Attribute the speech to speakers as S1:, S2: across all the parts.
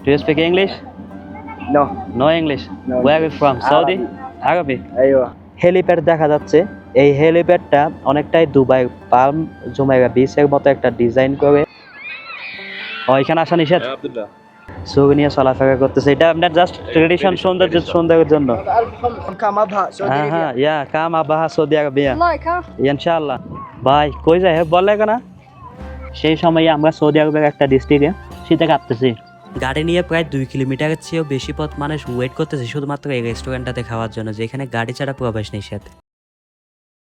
S1: Do you speak English?
S2: No.
S1: No English.
S2: No.
S1: Where are you from? Saudi? Arabic.
S2: ايوه.
S1: Helipad দেখা যাচ্ছে। এই হেলিপ্যাডটা অনেকটাই Dubai palm Jumeirah বিচের মতো একটা ডিজাইন করে এখানে আসা নিষেধ। ছবি নিয়ে চলাফেরা করতেছে। এটা আপনার জাস্ট ট্রেডিশন সৌন্দর্যের জন্য।
S2: كم ابها سعودي
S1: হ্যাঁ ইয়া কাম আবাহা সৌদি আরবিয়া
S3: والله كان
S1: ইনশাআল্লাহ। ভাই কই যায় বললে কেনা? সেই সময়ে আমরা সৌদি আরবের একটা ডিস্ট্রিক্টে শীতে কাঁপতেছি। গাড়ি নিয়ে প্রায় 2 কিলোমিটারের চেয়েও বেশি পথ মানুষ ওয়েট করতেছে শুধুমাত্র এই রেস্টুরেন্টটাতে খাওয়ার জন্য, যেখানে গাড়ি ছাড়া প্রবেশ নিষেধ।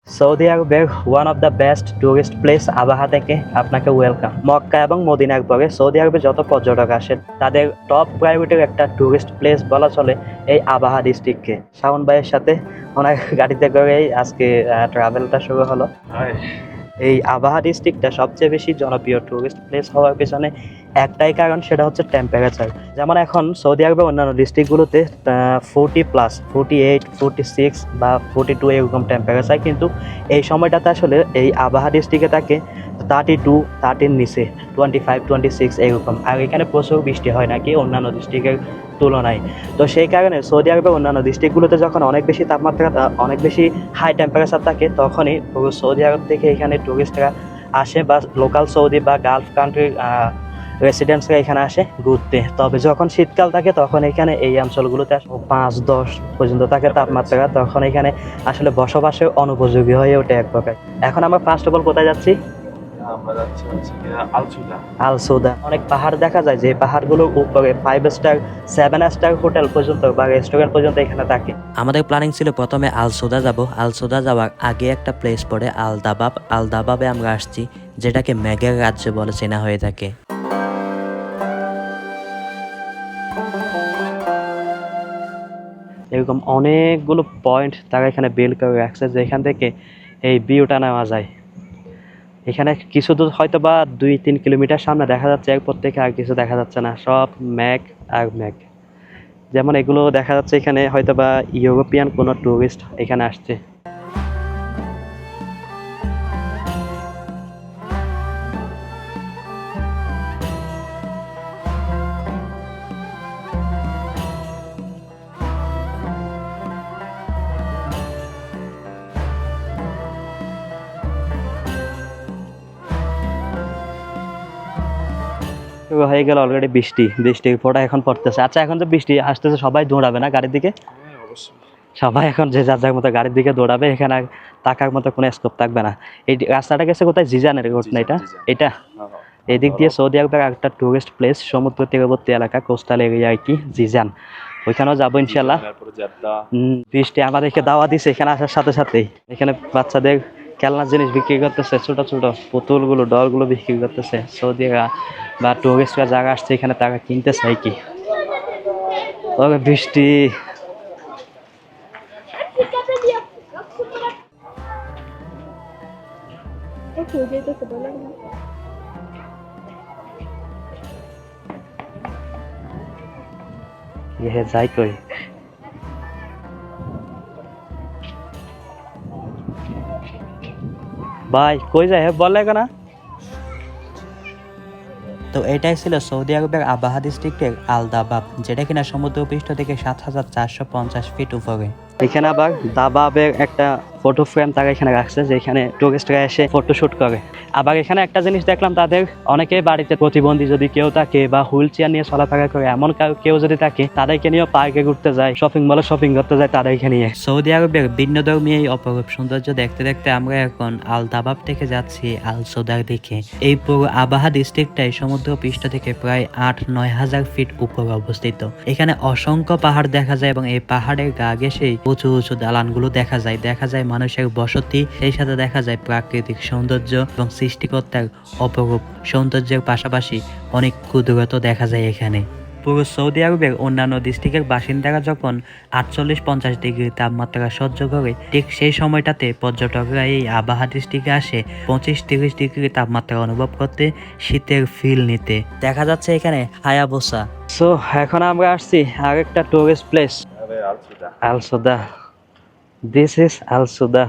S1: সৌদি আরবের one of the best tourist place Abha থেকে আপনাকে ওয়েলকাম। মক্কা এবং মদিনার পরে সৌদি আরবে যত পর্যটক আসেন তাদের টপ প্রায়োরিটির একটা টুরিস্ট প্লেস বলা চলে এই আবাহা ডিস্ট্রিক্টকে। শাওন ভাইয়ের সাথে ওনার গাড়িতে করেই আজকে ট্রাভেলটা শুরু হলো। এই আবাহা ডিস্ট্রিক্টটা সবচেয়ে বেশি জনপ্রিয় টুরিস্ট প্লেস হওয়ার পেছনে একটাই কারণ, সেটা হচ্ছে টেম্পারেচার। যেমন এখন সৌদি আরবের অন্যান্য ডিস্ট্রিক্টগুলোতে 40+, 48, 46 বা 42 এরকম টেম্পারেচার, কিন্তু এই সময়টাতে আসলে এই আবাহা ডিস্ট্রিক্টে থাকে 32, 30 নিচে 25, 26 এরকম। আর এখানে প্রচুর বৃষ্টি হয় নাকি অন্যান্য ডিস্ট্রিক্টের তুলনায়। তো সেই কারণে সৌদি আরবের অন্যান্য ডিস্ট্রিক্টগুলোতে যখন অনেক বেশি তাপমাত্রা, অনেক বেশি হাই টেম্পারেচার থাকে, তখনই পুরো সৌদি আরব থেকে এখানে টুরিস্টরা আসে বা লোকাল সৌদি বা গালফ কান্ট্রির রেসিডেন্টসরা এখানে আসে ঘুরতে। তবে যখন শীতকাল থাকে তখন এখানে এই অঞ্চলগুলোতে 5-10 পর্যন্ত থাকে তাপমাত্রা, তখন এখানে আসলে বসবাসের অনুপযোগী হয়ে ওঠে এক প্রকার। এখন আমরা ফার্স্ট অফ অল কোথায় যাচ্ছি?
S4: আমরা যাচ্ছি হচ্ছে আলসুদা।
S1: আলসুদা। অনেক পাহাড় দেখা যায়, যে পাহাড়গুলোর উপরে 5 স্টার 7 স্টার হোটেল পর্যন্ত বা রেস্টুরেন্ট পর্যন্ত এখানে থাকে। আমাদের প্ল্যানিং ছিল প্রথমে আলসুদা যাব। আলসুদা যাওয়ার আগে একটা প্লেস পড়ে আল দাবাব। আল দাবাবে আমরা আসছি, যেটাকে মেঘের রাজ্য বলে চেনা হয়ে থাকে। এরকম অনেকগুলো পয়েন্ট তারা এখানে বিল্ড করে রাখছে, যেখান থেকে এই ভিউটা নেওয়া যায়। এখানে কিছু দূর হয়তো বা 2-3 কিলোমিটার সামনে দেখা যাচ্ছে, এরপর থেকে আর কিছু দেখা যাচ্ছে না, সব মেঘ আর মেঘ। যেমন এগুলো দেখা যাচ্ছে এখানে হয়তো বা ইউরোপিয়ান কোনো টুরিস্ট এখানে আসছে। হয়ে গেল অলরেডি বৃষ্টির ফোঁটা এখন পড়তেছে। আচ্ছা, এখন তো বৃষ্টি আসতেছে, সবাই দৌড়াবে না গাড়ির দিকে? সবাই এখন যে যার যার মতো গাড়ির দিকে দৌড়াবে, এখানে আর তাকার মতো কোনো স্কোপ থাকবে না। এই রাস্তাটা গেছে কোথায়? জিজানের রোড না এটা? এদিক দিয়ে সৌদি আরবের একটা টুরিস্ট প্লেস, সমুদ্র তীরবর্তী এলাকা, কোস্টাল এরিয়া আর কি, জিজান। ওইখানেও যাবো ইনশাল্লাহ। বৃষ্টি আমাদেরকে দাওয়া দিছে এখানে আসার সাথে সাথেই। এখানে বাচ্চাদের খেলনার জিনিস বিক্রি করতেছে, ছোট ছোট পুতুলগুলো, ডলগুলো বিক্রি করতেছে। সৌদিরা বা টুরিস্টরা যারা আসছে এখানে তারা কিনতে চায় কি। ওকে বৃষ্টি। যাই কই ভাই কই যায় বললে কেনা? তো এটাই ছিল সৌদি আরবের আবাহা ডিস্ট্রিক্টের আল দাবাব, যেটা কিনা সমুদ্রপৃষ্ঠ থেকে 7,450 ফিট উপরে। এখানে আবার দাবাবের একটা ফটো ফ্রেম তারা এখানে রাখছে, যেখানে টুরিস্টরা এসে ফটোশুট করে। আবার এখানে একটা জিনিস দেখলাম, তাদের অনেকে বাড়িতে প্রতিবন্ধী যদি কেউ থাকে বা হুইল চেয়ার নিয়ে চলাফেরা করে এমন কেউ যদি থাকে, তাদেরকে নিয়েও পার্কে ঘুরতে যায়, শপিং মলে শপিং করতে যায় তাদেরকে নিয়ে। সৌদি আরবের ভিন্ন ধর্মীয় এই অপরূপ সৌন্দর্য দেখতে দেখতে আমরা এখন আল দাবাব থেকে যাচ্ছি আল সুদার দিকে। এই পুরো আবাহা ডিস্ট্রিক্টটাই সমুদ্র পৃষ্ঠ থেকে প্রায় 8-9 হাজার ফিট উপরে অবস্থিত। এখানে অসংখ্য পাহাড় দেখা যায় এবং এই পাহাড়ের গা ঘেঁষেই উঁচু উঁচু দালানগুলো দেখা যায় মানুষের বসতি, সেই সাথে দেখা যায় প্রাকৃতিক সৌন্দর্য এবং সৃষ্টিকর্তার অপরূপ সৌন্দর্যের পাশাপাশি অনেক কুদরত দেখা যায় এখানে। পুরো সৌদি আরবের অন্যান্য ডিস্ট্রিক্টের বাসিন্দারা যখন 48-50 ডিগ্রি তাপমাত্রা সহ্য করে, ঠিক সেই সময়টাতে পর্যটকরা এই আবাহা ডিস্ট্রিক্টে আসে 25-30 ডিগ্রি তাপমাত্রা অনুভব করতে, শীতের ফিল নিতে। দেখা যাচ্ছে এখানে হায়াবুসা। সো এখন আমরা আসছি আরেকটা tourist place, Al Soudah. This is Al Soudah.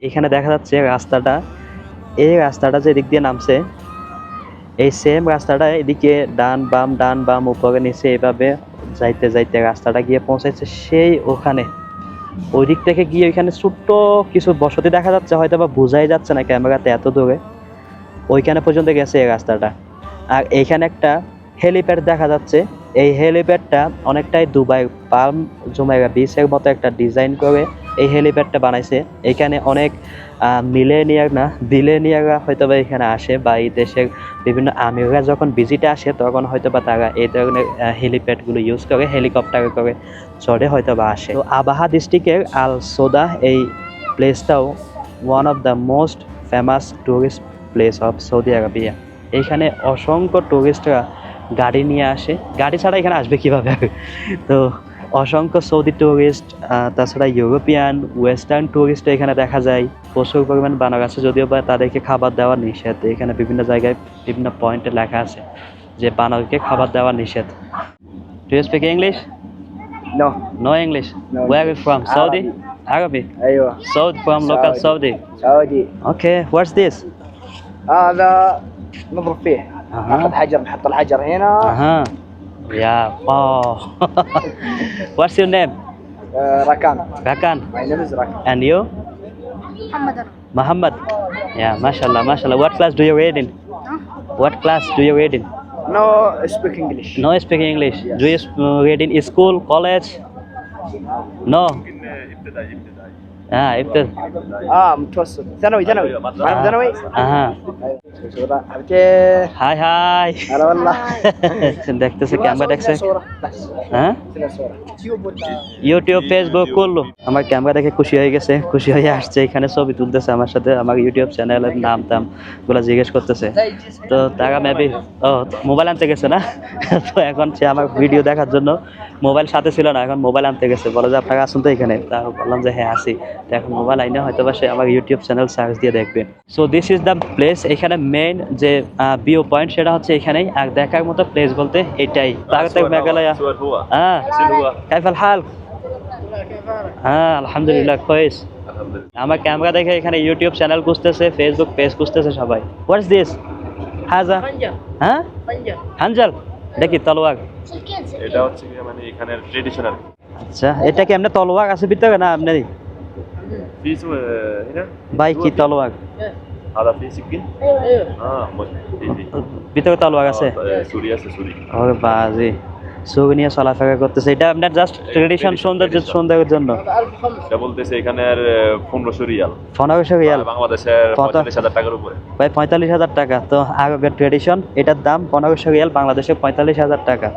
S1: এখানে দেখা যাচ্ছে রাস্তাটা, এই রাস্তাটা যে দিক দিয়ে নামছে, এই সেম রাস্তাটা এদিকে ডান বাম উপরে নিচে এভাবে যাইতে যাইতে রাস্তাটা গিয়ে পৌঁছাইছে সেই ওখানে। ওই দিক থেকে গিয়ে ওইখানে ছোট্ট কিছু বসতি দেখা যাচ্ছে, হয়তো বা বোঝাই যাচ্ছে না ক্যামেরাতে এত দূরে। ওইখানে পর্যন্ত গেছে এই রাস্তাটা। আর এইখানে একটা হেলিপ্যাড দেখা যাচ্ছে। এই হেলিপ্যাডটা অনেকটাই দুবাই পাল্ম জুমেরা বিচের মতো একটা ডিজাইন করে এই হেলিপ্যাডটা বানাইছে। এখানে অনেক বিলেনিয়াররা হয়তো বা এখানে আসে, বা এই দেশের বিভিন্ন আমিররা যখন ভিজিটে আসে তখন হয়তো বা তারা এই ধরনের হেলিপ্যাডগুলো ইউজ করে, হেলিকপ্টার করে চড়ে হয়তো বা আসে। তো আবাহা ডিস্ট্রিক্টের আল সোদা এই প্লেসটাও one of the most famous tourist place of Saudi Arabia. এইখানে অসংখ্য টুরিস্টরা গাড়ি নিয়ে আসে, গাড়ি ছাড়া এখানে আসবে কীভাবে। তো অসংখ্য সৌদি টুরিস্ট, তাছাড়া ইউরোপিয়ান ওয়েস্টার্ন টুরিস্ট এখানে দেখা যায় প্রচুর পরিমাণ বানর আছে, যদিও বা তাদেরকে খাবার দেওয়া নিষেধ। এখানে বিভিন্ন জায়গায় বিভিন্ন পয়েন্টে লেখা আছে যে বানরকে খাবার দেওয়া নিষেধ। Do you speak English?
S2: No.
S1: No English.
S2: No.
S1: Where are you from? Saudi? Arabic.
S2: أيوة.
S1: Saudi, from local Saudi.
S2: سعودي.
S1: Okay, what's this?
S2: هذا نضرب فيه. ناخذ حجر نحط الحجر هنا.
S1: Yeah. Wow. What's your name?
S2: ركان.
S1: Rakan.
S2: My name is Rakan.
S1: And you?
S3: محمد.
S1: Muhammad. Yeah, mashallah, mashallah. What class do you read in? What class do you read in?
S2: No speak English.
S1: No speak English.
S2: Yes.
S1: Do you read in school, college? No.
S4: ابتدائي
S1: ابتدائي.
S2: متوسط. ثانوي. عارف ثانوي؟ حبيبتي.
S1: Hi hi.
S2: هلا والله.
S1: দেখতেছে camera দেখছে।
S2: صورة بس.
S1: হ্যাঁ,
S2: صورة.
S1: YouTube Facebook করলো। আমার camera দেখে খুশি হয়ে গেছে, খুশি হয়ে আসছে এখানে ছবি তুলতেছে আমার সাথে, আমার ইউটিউব চ্যানেলের নাম টাম গুলো জিজ্ঞেস করতেছে। তো তারা মেবি মোবাইল আনতে গেছে না, তো এখন সে আমার ভিডিও দেখার জন্য মোবাইল সাথে ছিল না, এখন মোবাইল আনতে গেছে। বলে যে আপনারা আসুন তো এখানে। তা বললাম যে হ্যাঁ আসি। তো এখন মোবাইল আইনে হয়তো বা সে আমার ইউটিউব চ্যানেল সার্চ দিয়ে দেখবে। So this is the place. এখানে মেইন যে ভিউ পয়েন্ট সেটা হচ্ছে এখানেই, আর দেখার মতো প্লেস বলতে এটাই। তারপর মেঘালয়া। হ্যাঁ, কাইফাল হাল? হ্যাঁ আলহামদুলিল্লাহ কয়েস। আমার ক্যামেরা দেখে এখানে ইউটিউব চ্যানেল খুঁজতেছে, ফেসবুক পেজ খুঁজতেছে সবাই। What's this? হাজা? হ্যাঁ, হাঞ্জাল। এটা কি তলোয়ার?
S4: এটা হচ্ছে কি মানে এখানের ট্রেডিশনাল।
S1: আচ্ছা, এটা কি এমনি তলোয়ার আছে ভিতরে না আপনার?
S4: فيس هنا
S1: ভাই কি তলোয়ার?
S4: هذا في سكين
S1: ভিতরে তলোয়ার আছে?
S4: سوري سوري
S1: ওরে বাজি, ছবি নিয়ে চলাফেরা করতেছে। এটা আপনার জাস্ট ট্রেডিশন সৌন্দর্যের জন্য।
S4: এটা বলতেছে এখানের 1500 রিয়াল।
S1: 1500 রিয়াল
S4: বাংলাদেশের 45,000 টাকার উপরে।
S1: ভাই 45,000 টাকা। তো আরবের ট্রেডিশন, এটার দাম 1500 রিয়াল, বাংলাদেশে 45,000 টাকা।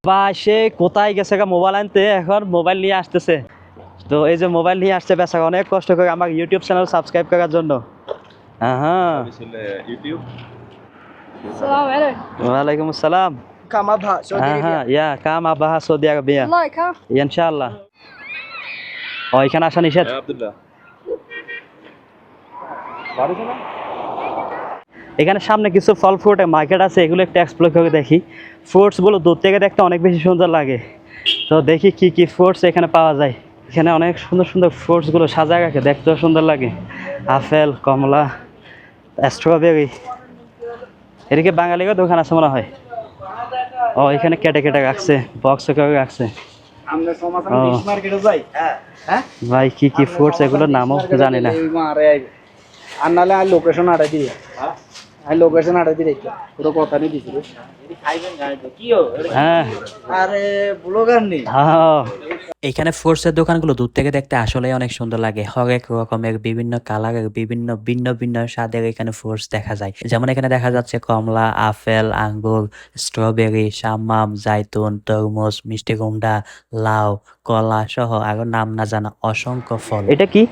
S1: ভাই সে কোথায় গেছে মোবাইল আনতে, এখন মোবাইল নিয়ে আসতেছে। তো এই যে মোবাইল নিয়ে আসছে বেচারা অনেক কষ্ট করে আমার ইউটিউব চ্যানেল সাবস্ক্রাইব করার জন্য। হ্যাঁ,
S4: ইউটিউব।
S3: السلام عليكم.
S1: ওয়ালাইকুম আসসালাম।
S2: كم أبها سعودي
S1: হ্যাঁ ইয়া কাম আবাহা সৌদি আরবিয়া
S3: الله يكرمك.
S1: ইনশাআল্লাহ। ও এখানে আসা নিষেধ।
S4: আব্দুল্লাহ
S1: এখানে সামনে কিছু ফল ফ্রুটের মার্কেট আছে, এগুলো একটু এক্সপ্লোর করে দেখি। ফ্রুটসগুলো দূর থেকে দেখতে অনেক বেশি সুন্দর লাগে। তো দেখি কি কি ফ্রুটস এখানে পাওয়া যায়। এখানে অনেক সুন্দর সুন্দর ফ্রুটসগুলো সাজায় রাখে, দেখতেও সুন্দর লাগে। আপেল, কমলা, স্ট্রবেরি। এদিকে বাঙালিরও দোকান আছে মনে হয়। ও এখানে কেটে কেটে রাখছে, বক্সে করে রাখছে। ভাই কি কি ফ্রুটস এগুলোর নামও জানি না।
S2: আনালে আর লোকেশন আড়া দিয়ে আর লোকেশন আড়া দিয়ে দেখো পুরো কথা নেই দিছিল
S1: হ্যাঁ
S2: আরে ব্লগার নেই।
S1: হ্যাঁ,
S5: এখানে ফ্রুটসের দোকানগুলো দূর থেকে দেখতে আসলেই অনেক সুন্দর লাগে। হরেক রকমের বিভিন্ন কালারের বিভিন্ন ভিন্ন ভিন্ন স্বাদের এখানে ফ্রুটস দেখা যায়। যেমন এখানে দেখা যাচ্ছে কমলা, আপেল, আঙ্গুর, স্ট্রবেরি, শাম্মাম, জাইতুন, তরমুজ, মিষ্টি কুমড়া, লাউ, কলা সহ আরো নাম না জানা অসংখ্য ফল।
S1: এটা কি?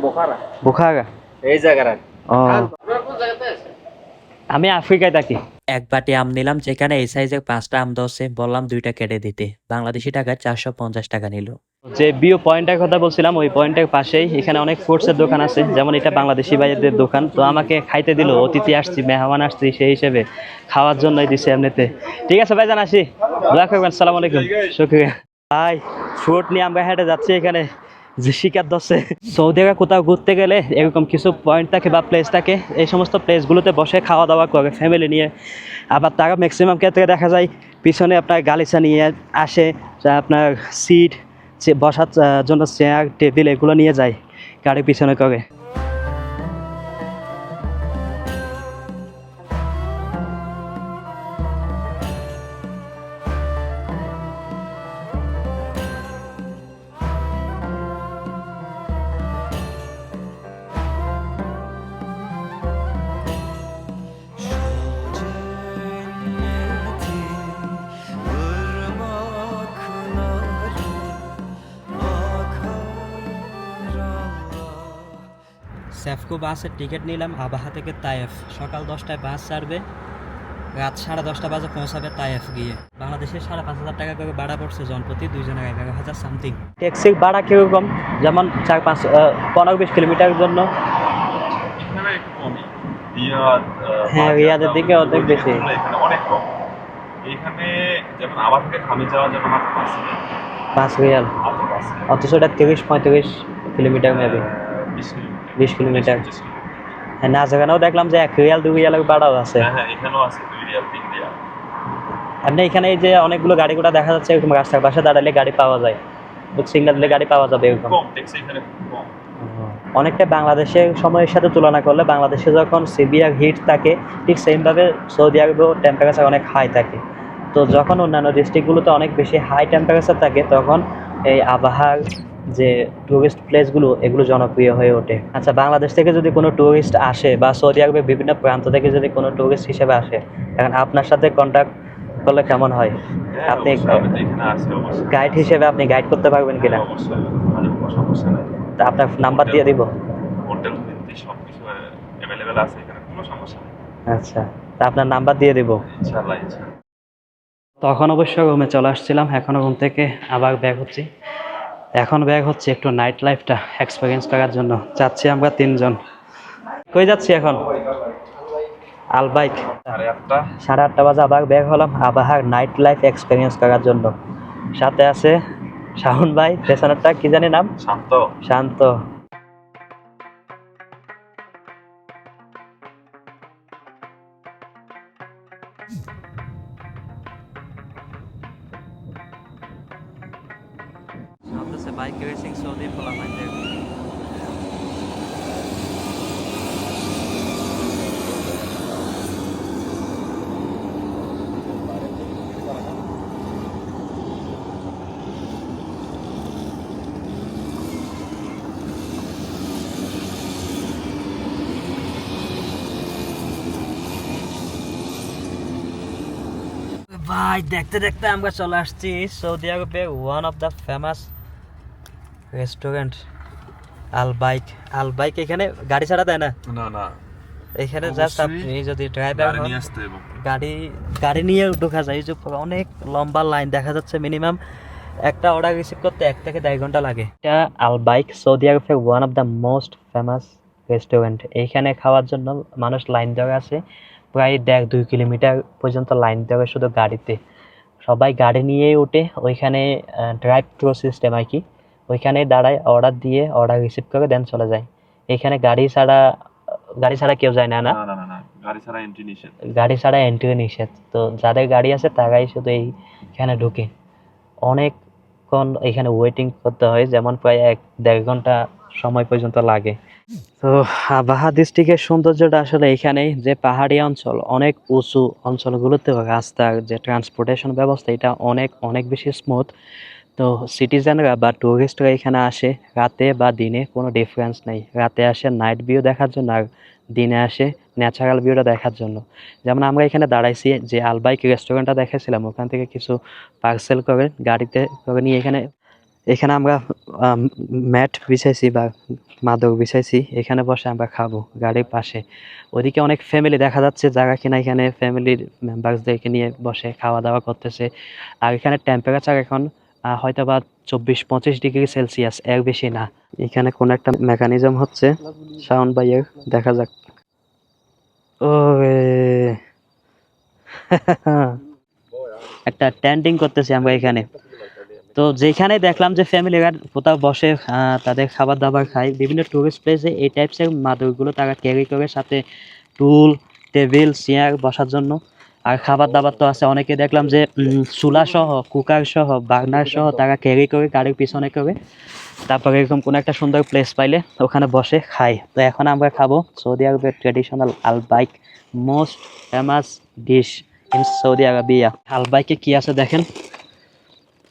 S2: বোখারা
S1: বুখারা।
S2: এই জায়গাটা
S1: ও, আমি আফ্রিকায় থাকি।
S5: এক বাটি আম নিলাম, যেখানে এই সাইজের 5টা আম দশে, বললাম 2টা কেটে দিতে। বাংলাদেশি টাকায় 450 টাকা নিল।
S1: যে ভিউ পয়েন্টের কথা বলছিলাম, ওই পয়েন্টের পাশেই এখানে অনেক ফ্রুটসের দোকান আছে। যেমন এটা বাংলাদেশি ভাইদের দোকান। তো আমাকে খাইতে দিল, অতিথি আসছি, মেহমান আসছি, সেই হিসেবে খাওয়ার জন্যই দিছে এমনিতে। ঠিক আছে ভাইজান, আসি, দোয়া করবেন। সালাম আলাইকুম, শুকরিয়া। ভাই ফ্রুট নিয়ে আমরা হেঁটে যাচ্ছি, এখানে যে শিকার ধরছে। সৌদি আরবে কোথাও ঘুরতে গেলে এরকম কিছু পয়েন্ট থাকে বা প্লেস থাকে, এই সমস্ত প্লেসগুলোতে বসে খাওয়া দাওয়া করে ফ্যামিলি নিয়ে। আবার তারা ম্যাক্সিমাম ক্ষেত্রে দেখা যায় পিছনে আপনার গালিচা নিয়ে আসে, যা আপনার সিট, বসার জন্য চেয়ার টেবিল এগুলো নিয়ে যায় গাড়ির পিছনে করে। সেফকো বাসের টিকিট নিলাম আবাহা থেকে তায়েফ। সকাল 10টায় বাস ছাড়বে, রাত 10:30 বাজে পৌঁছাবে তায়েফ গিয়ে। বাংলাদেশের 5,500 টাকা করে ভাড়া পড়ছে জনপ্রতি, 2 জনের 11,000 সামথিং। ট্যাক্সির ভাড়া কীরকম? যেমন 15-20 কিলোমিটারের জন্য
S4: এখানে একটু কমই। রিয়াদ,
S1: হ্যাঁ, রিয়াদের দিকে অনেক বেশি।
S4: এখানে অনেক কম। এখানে যেমন আবার থেকে খামে যাওয়ার জন্য মাত্র
S1: 5 রিয়াল,
S4: মাত্র 5
S1: অথচ এটা 30-35 কিলোমিটার মেবি,
S4: 20
S1: কিলোমিটার।
S4: 25 কিলোমিটার।
S1: হ্যাঁ, না যেখানেও দেখলাম যে 1 রিয়াল 2 রিয়ালের ভাড়াও আছে।
S4: হ্যাঁ, এখানেও আছে 2 রিয়াল 3 রিয়াল।
S1: আপনি এখানে এই যে অনেকগুলো গাড়ি ঘোড়া দেখা যাচ্ছে, এরকম রাস্তার পাশে দাঁড়ালে গাড়ি পাওয়া যায়, সিগন্যাল দিলে গাড়ি পাওয়া যাবে এরকম।
S4: কম ট্যাক্সি এখানে খুব কম।
S1: অনেকটা বাংলাদেশের সময়ের সাথে তুলনা করলে বাংলাদেশে যখন সিভিয়ার হিট থাকে, ঠিক সেমভাবে সৌদি আরবেও টেম্পারেচার অনেক হাই থাকে। তো যখন অন্যান্য ডিস্ট্রিক্টগুলোতে অনেক বেশি হাই টেম্পারেচার থাকে, তখন এই আবহাওয়ার যে টুরিস্ট প্লেসগুলো এগুলো জনপ্রিয় হয়ে ওঠে। আচ্ছা, বাংলাদেশ থেকে যদি কোনো টুরিস্ট আসে বা সৌদি আরবের বিভিন্ন প্রান্ত থেকে যদি কোনো টুরিস্ট হিসেবে আসে, এখন আপনার সাথে কন্ট্যাক্ট করলে কেমন হয়?
S4: হ্যাঁ,
S1: আপনি
S4: অবশ্যই, আমি তো এখানে আছি অবশ্যই।
S1: গাইড হিসেবে আপনি গাইড করতে পারবেন কিনা?
S4: অবশ্যই, আমাদের কোনো সমস্যা নাই।
S1: তা আপনার নাম্বার দিয়ে দিব।
S4: হোটেল দিতে সবকিছু অ্যাভেলেবেল আছে, এখানে কোনো সমস্যা নেই।
S1: আচ্ছা, তা আপনার নাম্বার দিয়ে দিব।
S4: ইনশাআল্লাহ, ইনশাআল্লাহ।
S1: তখন অবশ্য রুমে চলে আসছিলাম, এখনও রুম থেকে আবার ব্যাক হচ্ছি। এখন ব্যাক হচ্ছে একটু নাইট লাইফটা এক্সপিরিয়েন্স করার জন্য। যাচ্ছি আমরা 3 জন। কই যাচ্ছি এখন? আলবাইক।
S4: 8:30।
S1: 8:30 বাজে আবার ব্যাক হলাম আবাহার নাইট লাইফ এক্সপিরিয়েন্স করার জন্য। সাথে আছে শাহুন ভাই, পেছনেরটা কি জানি নাম?
S4: Shanto.
S1: Shanto. Bike racing Saudi ফলামাইন্দের। ভাই, দেখতে দেখতে আমরা চলে আসছি সৌদি আরবে one of the famous restaurant Albaik. Albaik এখানে গাড়ি ছাড়া দেয় না,
S4: না না,
S1: এখানে জাস্ট আপনি যদি ড্রাইভার
S4: গাড়ি নিয়ে আসতে হবে।
S1: গাড়ি নিয়ে ঢোকা যায়। এই যে অনেক লম্বা লাইন দেখা যাচ্ছে, মিনিমাম একটা অর্ডার রিসিভ করতে 1 থেকে 1.5 ঘন্টা লাগে। এটা আলবাইক সৌদি আরবের one of the most famous restaurant. এইখানে খাওয়ার জন্য মানুষ লাইন ধরে আছে, প্রায় 1.5-2 কিলোমিটার পর্যন্ত লাইন ধরে শুধু গাড়িতে। সবাই গাড়ি নিয়েই ওঠে, ওইখানে ড্রাইভ থ্রু সিস্টেম আর কি, ওইখানে দাঁড়ায়, অর্ডার দিয়ে অর্ডার রিসিভ করে দেন চলে যায়। এখানে গাড়ি ছাড়া কেউ যায় না। না,
S4: না না না, গাড়ি ছাড়া এন্ট্রি নিষেধ।
S1: গাড়ি ছাড়া এন্ট্রি নিষেধ। তো যাদের গাড়ি আছে তারাই শুধু এইখানে ঢুকে। অনেকক্ষণ এখানে ওয়েটিং করতে হয়, যেমন প্রায় 1-1.5 ঘন্টা সময় পর্যন্ত লাগে। তো আবাহা ডিস্ট্রিক্টের সৌন্দর্যটা আসলে এখানেই, যে পাহাড়ি অঞ্চল, অনেক উঁচু অঞ্চলগুলোতে রাস্তার যে ট্রান্সপোর্টেশন ব্যবস্থা এটা অনেক অনেক বেশি স্মুথ। তো সিটিজেনরা বা টুরিস্টরা এখানে আসে রাতে বা দিনে কোনো ডিফারেন্স নেই। রাতে আসে নাইট ভিউ দেখার জন্য, আর দিনে আসে ন্যাচারাল ভিউটা দেখার জন্য। যেমন আমরা এখানে দাঁড়াইছি, যে আলবাইক রেস্টুরেন্টটা দেখেছিলাম, ওখান থেকে কিছু পার্সেল করে গাড়িতে করে নিয়ে এখানে আমরা ম্যাট বিছাইছি বা মাদক বিছাইছি, এখানে বসে আমরা খাবো গাড়ির পাশে। ওদিকে অনেক ফ্যামিলি দেখা যাচ্ছে যারা কিনা এখানে ফ্যামিলির মেম্বার্সদেরকে নিয়ে বসে খাওয়া দাওয়া করতেছে। আর এখানে টেম্পারেচার এখন হয়তো বা 24-25 ডিগ্রি সেলসিয়াস, এর বেশি না। এখানে কোন একটা মেকানিজম হচ্ছে সাউন্ড বাইয়ের, দেখা যাক। ও একটা ট্যান্ডিং করতেছি আমরা এখানে। তো যেখানে দেখলাম যে ফ্যামিলিরা কোথাও বসে তাদের খাবার দাবার খায়, বিভিন্ন টুরিস্ট প্লেসে এই টাইপসের মাদুরগুলো তারা ক্যারি করে, সাথে টুল, টেবিল, চেয়ার বসার জন্য। আর খাবার দাবার তো আছে, অনেকে দেখলাম যে চুলা সহ, কুকার সহ, বার্নার সহ তারা ক্যারি করে গাড়ির পিছনে করে। তারপরে এরকম কোনো একটা সুন্দর প্লেস পাইলে ওখানে বসে খায়। তো এখন আমরা খাবো সৌদি আরবের traditional Albaik, most famous dish in Saudi Arabia. আলবাইকে কি আছে দেখেন,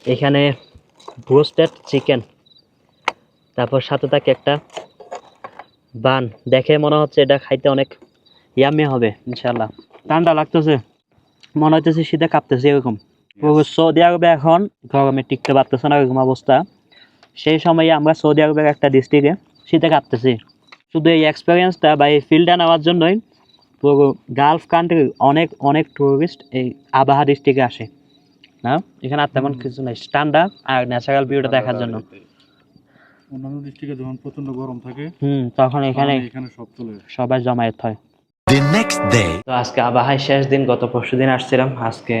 S1: এখানে ব্রোস্টেড চিকেন, তারপর সাথে থাকে একটা বান। দেখে মনে হচ্ছে এটা খাইতে অনেক ইয়ামি হবে ইনশাল্লাহ। ঠান্ডা লাগতেছে, মনে হইতেছে শীতে কাঁপতেছে এরকম। পুরো সৌদি আরবে এখন গরমে টিকতে পারতেছে না এরকম অবস্থা। সেই সময়ে আমরা সৌদি আরবের একটা ডিস্ট্রিক্টে শীতে কাঁপতেছি। শুধু এই এক্সপিরিয়েন্সটা বা এই ফিল্ডটা নেওয়ার জন্যই পুরো গালফ কান্ট্রির অনেক অনেক টুরিস্ট এই আবাহা ডিস্ট্রিক্টে আসে। না এখানে আর তেমন কিছু নেই, ঠান্ডা আর ন্যাচারাল ভিউটা দেখার জন্য।
S6: অন্যান্য ডিস্ট্রিক্টে যখন প্রচন্ড গরম থাকে
S1: তখন এখানে
S6: এখানে সব চলে আসে।
S1: সবাই জমায়েত হয়।
S7: The next day.
S1: তো আজকে আবাহায় শেষ দিন, গত পরশুদিন আসছিলাম, আজকে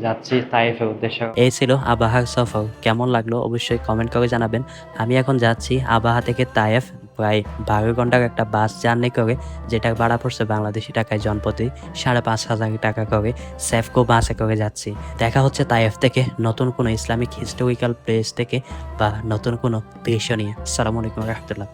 S1: যাচ্ছি তাইফের উদ্দেশ্যে।
S5: এই ছিল আবাহার সফর। কেমন লাগলো অবশ্যই কমেন্ট করে জানাবেন। আমি এখন যাচ্ছি আবাহা থেকে তায়েফ, প্রায় 12 ঘন্টার একটা বাস জার্নি করে, যেটার ভাড়া পড়ছে বাংলাদেশি টাকায় জনপ্রতি 5,500 টাকা করে। সেফকো বাসে করে যাচ্ছি। দেখা হচ্ছে তায়েফ থেকে নতুন কোনো ইসলামিক হিস্টোরিক্যাল প্লেস থেকে বা নতুন কোনো দৃশ্য নিয়ে। আসসালামু আলাইকুম রহমতুল্লাহ।